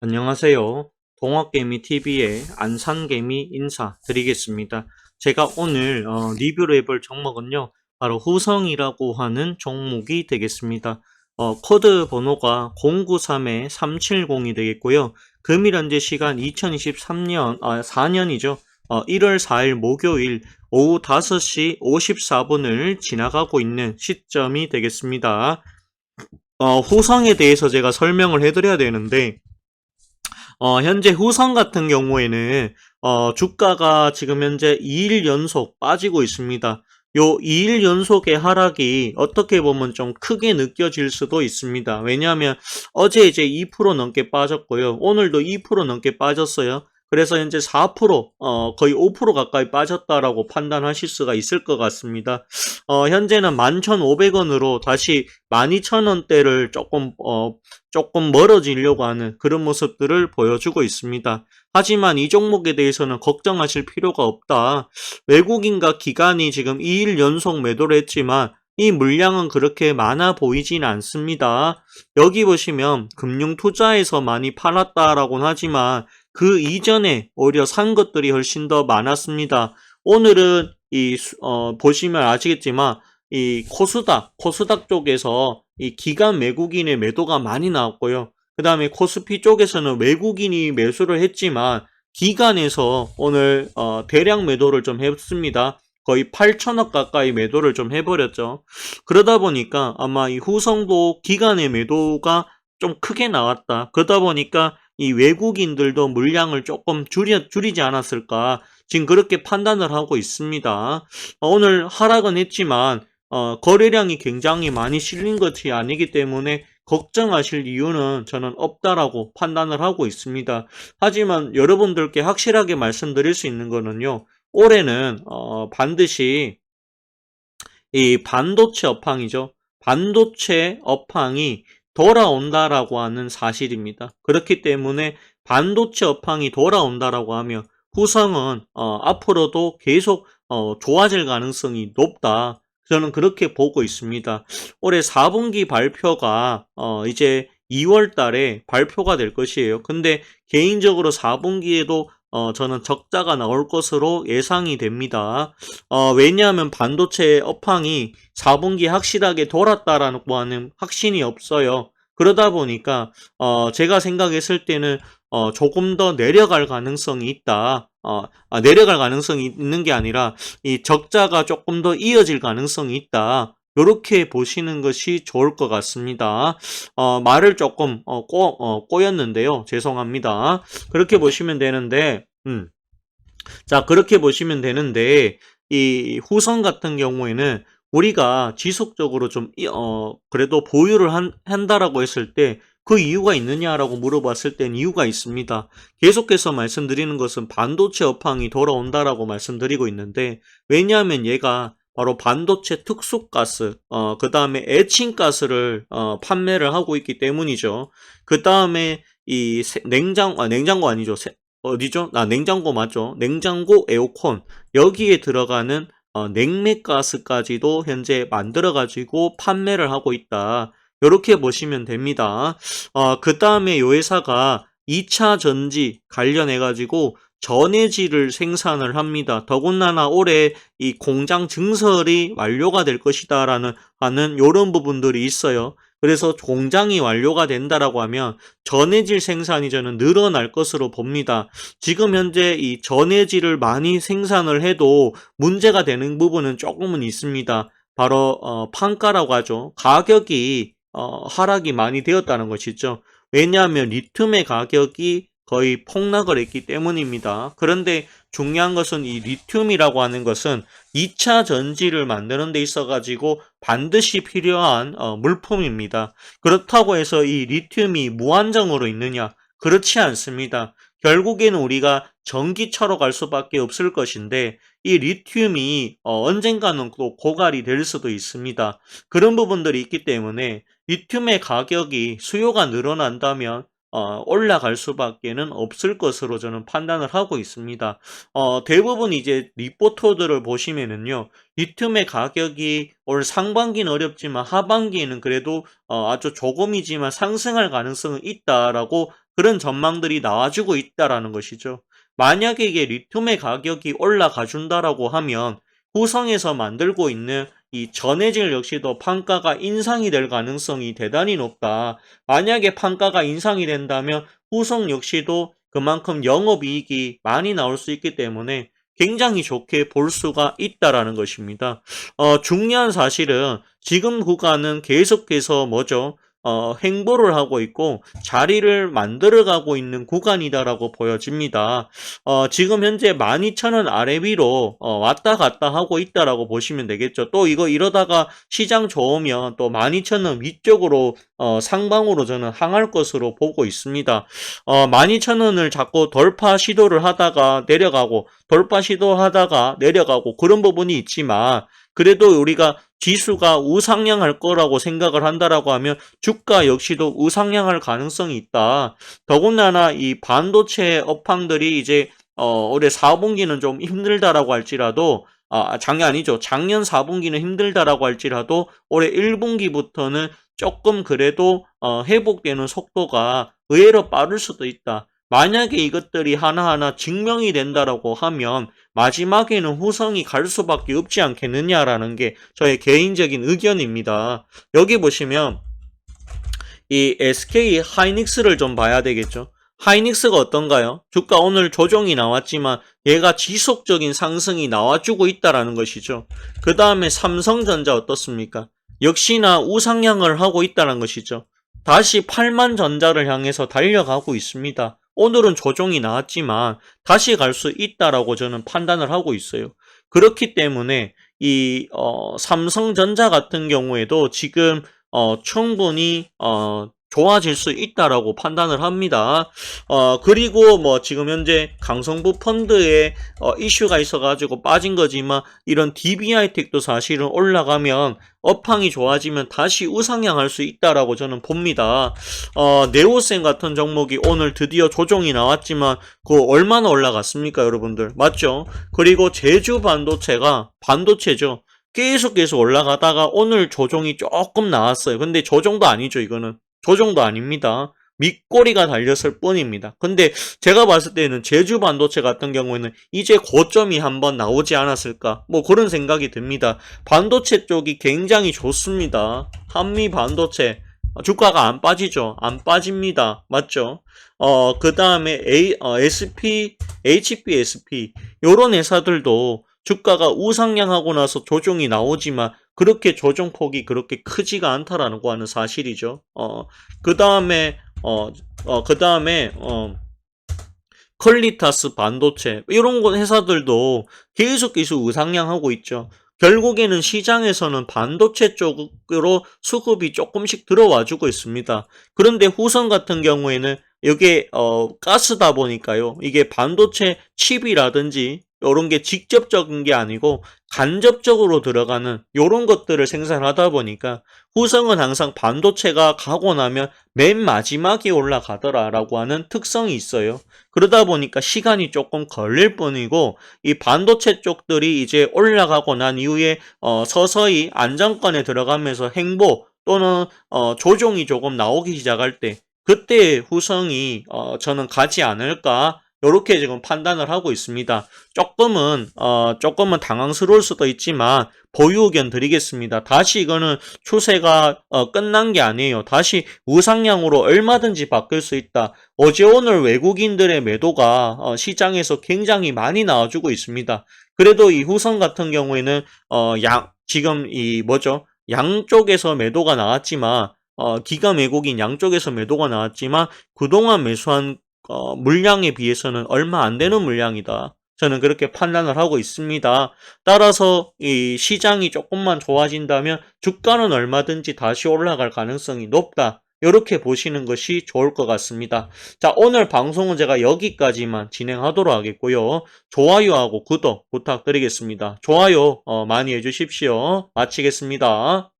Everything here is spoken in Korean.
안녕하세요. 동학개미TV의 안산개미 인사드리겠습니다. 제가 오늘 리뷰를 해볼 종목은요. 바로 후성이라고 하는 종목이 되겠습니다. 코드 번호가 093-370이 되겠고요. 금일 현재 시간 2023년, 4년이죠. 1월 4일 목요일 오후 5시 54분을 지나가고 있는 시점이 되겠습니다. 후성에 대해서 제가 설명을 해드려야 되는데, 현재 후성 같은 경우에는 주가가 지금 현재 2일 연속 빠지고 있습니다. 요 2일 연속의 하락이 어떻게 보면 좀 크게 느껴질 수도 있습니다. 왜냐하면 어제 이제 2% 넘게 빠졌고요. 오늘도 2% 넘게 빠졌어요. 그래서 현재 4%, 거의 5% 가까이 빠졌다라고 판단하실 수가 있을 것 같습니다. 현재는 11,500원으로 다시 12,000원대를 조금 멀어지려고 하는 그런 모습들을 보여주고 있습니다. 하지만 이 종목에 대해서는 걱정하실 필요가 없다. 외국인과 기관이 지금 2일 연속 매도를 했지만 이 물량은 그렇게 많아 보이진 않습니다. 여기 보시면 금융투자에서 많이 팔았다라고는 하지만 그 이전에 오히려 산 것들이 훨씬 더 많았습니다. 오늘은 보시면 아시겠지만 이 코스닥 쪽에서 이 기관 외국인의 매도가 많이 나왔고요. 그 다음에 코스피 쪽에서는 외국인이 매수를 했지만 기관에서 오늘 대량 매도를 좀 했습니다. 거의 8천억 가까이 매도를 좀 해버렸죠. 그러다 보니까 아마 이 후성도 기관의 매도가 좀 크게 나왔다. 그러다 보니까 이 외국인들도 물량을 조금 줄이지 않았을까. 지금 그렇게 판단을 하고 있습니다. 오늘 하락은 했지만 거래량이 굉장히 많이 실린 것이 아니기 때문에 걱정하실 이유는 저는 없다라고 판단을 하고 있습니다. 하지만 여러분들께 확실하게 말씀드릴 수 있는 거는요. 올해는 반드시 이 반도체 업황이죠. 반도체 업황이 돌아온다라고 하는 사실입니다. 그렇기 때문에 반도체 업황이 돌아온다라고 하면 후성은 앞으로도 계속 좋아질 가능성이 높다. 저는 그렇게 보고 있습니다. 올해 4분기 발표가 이제 2월 달에 발표가 될 것이에요. 근데 개인적으로 4분기에도 저는 적자가 나올 것으로 예상이 됩니다. 왜냐하면 반도체 업황이 4분기 확실하게 돌았다라고 하는 확신이 없어요. 그러다 보니까 제가 생각했을 때는 조금 더 내려갈 가능성이 있다. 내려갈 가능성이 있는 게 아니라 이 적자가 조금 더 이어질 가능성이 있다. 이렇게 보시는 것이 좋을 것 같습니다. 말을 조금 꼬였는데요. 죄송합니다. 그렇게 보시면 되는데, 자, 그렇게 보시면 되는데, 이 후성 같은 경우에는 우리가 지속적으로 그래도 보유를 한다라고 했을 때 그 이유가 있느냐라고 물어봤을 땐 이유가 있습니다. 계속해서 말씀드리는 것은 반도체 업황이 돌아온다라고 말씀드리고 있는데, 왜냐하면 얘가 바로 반도체 특수가스, 그 다음에 에칭가스를 판매를 하고 있기 때문이죠. 그 다음에 냉장고 아니죠. 어디죠? 냉장고 맞죠? 냉장고, 에어컨 여기에 들어가는 냉매가스까지도 현재 만들어가지고 판매를 하고 있다. 이렇게 보시면 됩니다. 그 다음에 이 회사가 2차 전지 관련해가지고 전해질을 생산을 합니다. 더군다나 올해 이 공장 증설이 완료가 될 것이다라는 하는 이런 부분들이 있어요. 그래서 공장이 완료가 된다라고 하면 전해질 생산이 저는 늘어날 것으로 봅니다. 지금 현재 이 전해질을 많이 생산을 해도 문제가 되는 부분은 조금은 있습니다. 바로 판가라고 하죠. 가격이 하락이 많이 되었다는 것이죠. 왜냐하면 리튬의 가격이 거의 폭락을 했기 때문입니다. 그런데 중요한 것은 이 리튬이라고 하는 것은 2차 전지를 만드는 데 있어 가지고 반드시 필요한 물품입니다. 그렇다고 해서 이 리튬이 무한정으로 있느냐? 그렇지 않습니다. 결국에는 우리가 전기차로 갈 수밖에 없을 것인데 이 리튬이 언젠가는 또 고갈이 될 수도 있습니다. 그런 부분들이 있기 때문에 리튬의 가격이 수요가 늘어난다면 올라갈 수밖에는 없을 것으로 저는 판단을 하고 있습니다. 대부분 이제 리포터들을 보시면은요, 리튬의 가격이 올 상반기는 어렵지만 하반기에는 그래도 아주 조금이지만 상승할 가능성은 있다라고 그런 전망들이 나와주고 있다라는 것이죠. 만약에 이게 리튬의 가격이 올라가 준다라고 하면 후성에서 만들고 있는 이 전해질 역시도 판가가 인상이 될 가능성이 대단히 높다. 만약에 판가가 인상이 된다면 후성 역시도 그만큼 영업이익이 많이 나올 수 있기 때문에 굉장히 좋게 볼 수가 있다라는 것입니다. 중요한 사실은 지금 구간은 계속해서 뭐죠? 행보를 하고 있고 자리를 만들어가고 있는 구간이다라고 보여집니다. 지금 현재 12,000원 아래 위로 왔다 갔다 하고 있다라고 보시면 되겠죠. 또 이거 이러다가 시장 좋으면 또 12,000원 위쪽으로 상방으로 저는 항할 것으로 보고 있습니다. 12,000원을 자꾸 돌파 시도를 하다가 내려가고 돌파 시도하다가 내려가고 그런 부분이 있지만 그래도 우리가 지수가 우상향할 거라고 생각을 한다라고 하면 주가 역시도 우상향할 가능성이 있다. 더군다나 이 반도체 업황들이 이제 올해 4분기는 좀 힘들다라고 할지라도 작년 4분기는 힘들다라고 할지라도 올해 1분기부터는 조금 그래도 회복되는 속도가 의외로 빠를 수도 있다. 만약에 이것들이 하나하나 증명이 된다라고 하면 마지막에는 후성이 갈 수밖에 없지 않겠느냐라는 게 저의 개인적인 의견입니다. 여기 보시면 이 SK 하이닉스를 좀 봐야 되겠죠. 하이닉스가 어떤가요? 주가 오늘 조정이 나왔지만 얘가 지속적인 상승이 나와주고 있다라는 것이죠. 그 다음에 삼성전자 어떻습니까? 역시나 우상향을 하고 있다는 것이죠. 다시 8만 전자를 향해서 달려가고 있습니다. 오늘은 조정이 나왔지만 다시 갈 수 있다라고 저는 판단을 하고 있어요. 그렇기 때문에 이 삼성전자 같은 경우에도 지금 충분히 좋아질 수 있다라고 판단을 합니다. 그리고 뭐 지금 현재 강성부 펀드에 이슈가 있어가지고 빠진 거지만 이런 DB하이텍도 사실은 올라가면 업황이 좋아지면 다시 우상향할 수 있다라고 저는 봅니다. 네오센 같은 종목이 오늘 드디어 조정이 나왔지만 그거 얼마나 올라갔습니까, 여러분들? 맞죠? 그리고 제주 반도체가 반도체죠. 계속 올라가다가 오늘 조정이 조금 나왔어요. 근데 조정도 아니죠, 이거는. 조정도 아닙니다. 밑꼬리가 달렸을 뿐입니다. 근데 제가 봤을 때는 제주 반도체 같은 경우에는 이제 고점이 한번 나오지 않았을까? 뭐 그런 생각이 듭니다. 반도체 쪽이 굉장히 좋습니다. 한미 반도체. 주가가 안 빠지죠? 안 빠집니다. 맞죠? 그 다음에 HP, HPSP. 요런 회사들도 주가가 우상향하고 나서 조정이 나오지만 그렇게 조정폭이 그렇게 크지가 않다라는 거 하는 사실이죠. 그 다음에 퀄리타스 반도체 이런 회사들도 계속 우상향하고 있죠. 결국에는 시장에서는 반도체 쪽으로 수급이 조금씩 들어와 주고 있습니다. 그런데 후성 같은 경우에는 이게 가스다 보니까요. 이게 반도체 칩이라든지 이런 게 직접적인 게 아니고 간접적으로 들어가는 이런 것들을 생산하다 보니까 후성은 항상 반도체가 가고 나면 맨 마지막에 올라가더라라고 하는 특성이 있어요. 그러다 보니까 시간이 조금 걸릴 뿐이고 이 반도체 쪽들이 이제 올라가고 난 이후에 서서히 안정권에 들어가면서 행보 또는 조정이 조금 나오기 시작할 때 그때 후성이 저는 가지 않을까 이렇게 지금 판단을 하고 있습니다. 조금은 당황스러울 수도 있지만 보유 의견 드리겠습니다. 다시 이거는 추세가 끝난 게 아니에요. 다시 우상향으로 얼마든지 바뀔 수 있다. 어제 오늘 외국인들의 매도가 시장에서 굉장히 많이 나와주고 있습니다. 그래도 이 후성 같은 경우에는 지금 양쪽에서 매도가 나왔지만 기관 외국인 양쪽에서 매도가 나왔지만 그동안 매수한 물량에 비해서는 얼마 안 되는 물량이다. 저는 그렇게 판단을 하고 있습니다. 따라서 이 시장이 조금만 좋아진다면 주가는 얼마든지 다시 올라갈 가능성이 높다. 이렇게 보시는 것이 좋을 것 같습니다. 자, 오늘 방송은 제가 여기까지만 진행하도록 하겠고요. 좋아요하고 구독 부탁드리겠습니다. 좋아요 많이 해주십시오. 마치겠습니다.